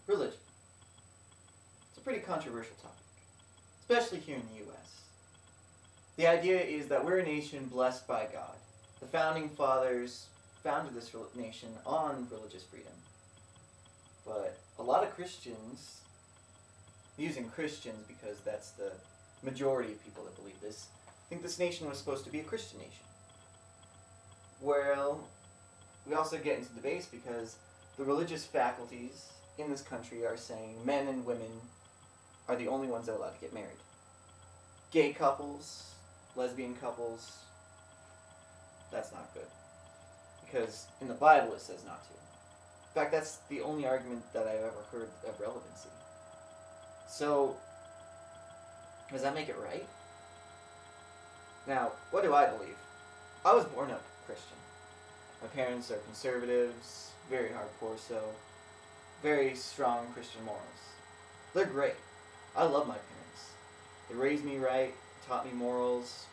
Religion. It's a pretty controversial topic, especially here in the U.S. The idea is that we're a nation blessed by God. The founding fathers founded this nation on religious freedom. But a lot of Christians, using Christians because that's the majority of people that believe this, think this nation was supposed to be a Christian nation. Well, we also get into debates because the religious faculties in this country are saying men and women are the only ones that are allowed to get married. Gay couples, lesbian couples, that's not good. Because in the Bible it says not to. In fact, that's the only argument that I've ever heard of relevancy. So, does that make it right? Now, what do I believe? I was born a Christian. My parents are conservatives, very hardcore, so very strong Christian morals. They're great. I love my parents. They raised me right, taught me morals.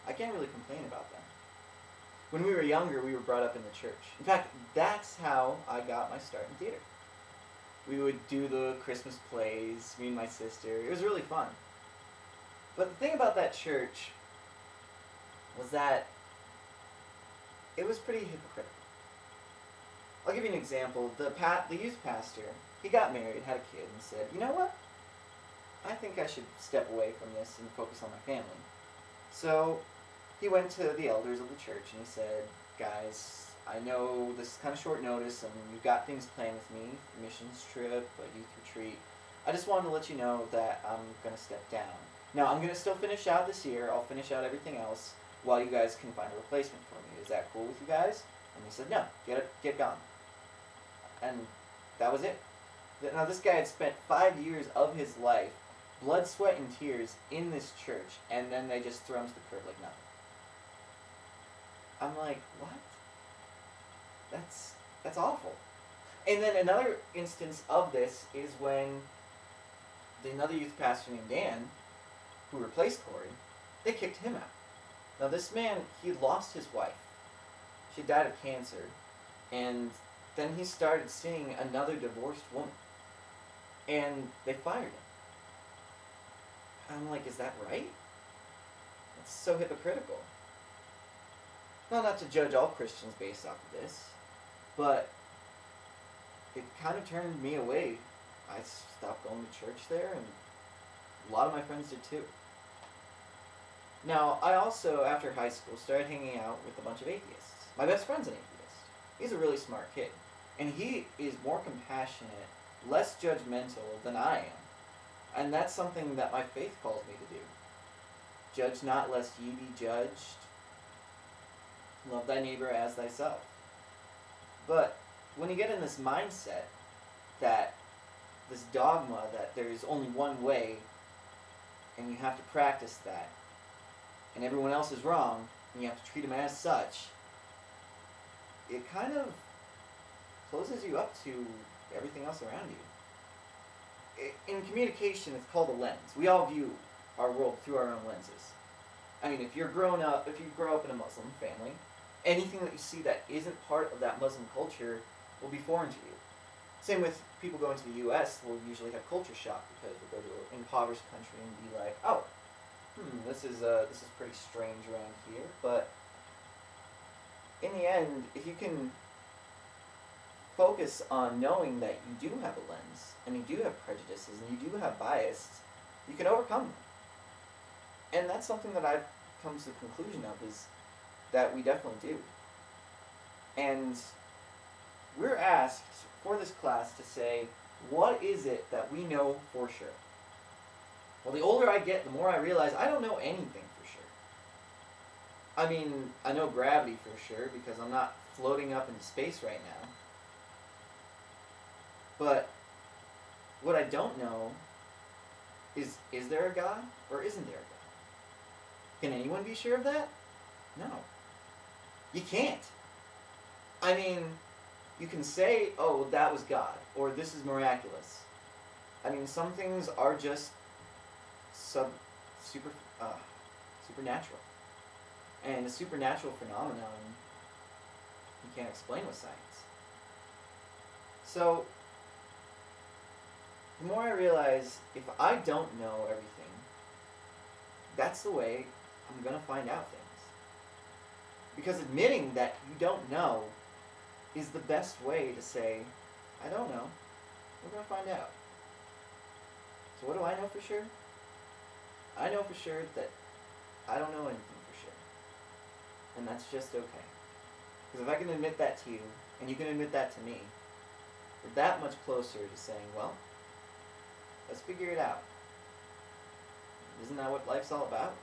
I can't really complain about them. When we were younger, we were brought up in the church. In fact, that's how I got my start in theater. We would do the Christmas plays, me and my sister. It was really fun. But the thing about that church was that it was pretty hypocritical. I'll give you an example. The youth pastor, he got married, had a kid, and said, you know what? I think I should step away from this and focus on my family. So he went to the elders of the church and he said, guys, I know this is kind of short notice and you've got things planned with me, a missions trip, a youth retreat. I just wanted to let you know that I'm going to step down. Now, I'm going to still finish out this year. I'll finish out everything else while you guys can find a replacement for me. Is that cool with you guys? And they said, no, get gone. And that was it. Now, this guy had spent 5 years of his life, blood, sweat, and tears in this church, and then they just throw him to the curb like nothing. I'm like, what? That's awful. And then another instance of this is when another youth pastor named Dan, who replaced Corey, they kicked him out. Now this man, he lost his wife. She died of cancer. And then he started seeing another divorced woman. And they fired him. I'm like, is that right? It's so hypocritical. Well, not to judge all Christians based off of this, but it kind of turned me away. I stopped going to church there, and a lot of my friends did too. Now, I also, after high school, started hanging out with a bunch of atheists. My best friend's an atheist. He's a really smart kid. And he is more compassionate, less judgmental than I am. And that's something that my faith calls me to do. Judge not, lest ye be judged. Love thy neighbor as thyself. But when you get in this mindset that this dogma that there is only one way and you have to practice that and everyone else is wrong and you have to treat them as such, it kind of closes you up to everything else around you. In communication, it's called a lens. We all view our world through our own lenses. I mean, if you grow up in a Muslim family, anything that you see that isn't part of that Muslim culture will be foreign to you. Same with people going to the U.S. will usually have culture shock because we'll go to an impoverished country and be like, oh, this is pretty strange around here. But in the end, if you can focus on knowing that you do have a lens and you do have prejudices and you do have bias, you can overcome them. And that's something that I've come to the conclusion of is that we definitely do. And we're asked for this class to say, what is it that we know for sure? Well, the older I get, the more I realize I don't know anything for sure. I mean, I know gravity for sure because I'm not floating up into space right now. But what I don't know is there a God or isn't there a God? Can anyone be sure of that? No. You can't. I mean, you can say, oh, that was God, or this is miraculous. I mean, some things are just supernatural. And a supernatural phenomenon you can't explain with science. So, the more I realize if I don't know everything, that's the way I'm going to find out things. Because admitting that you don't know is the best way to say, I don't know. We're going to find out. So what do I know for sure? I know for sure that I don't know anything for sure. And that's just okay. Because if I can admit that to you, and you can admit that to me, we're that much closer to saying, let's figure it out. Isn't that what life's all about?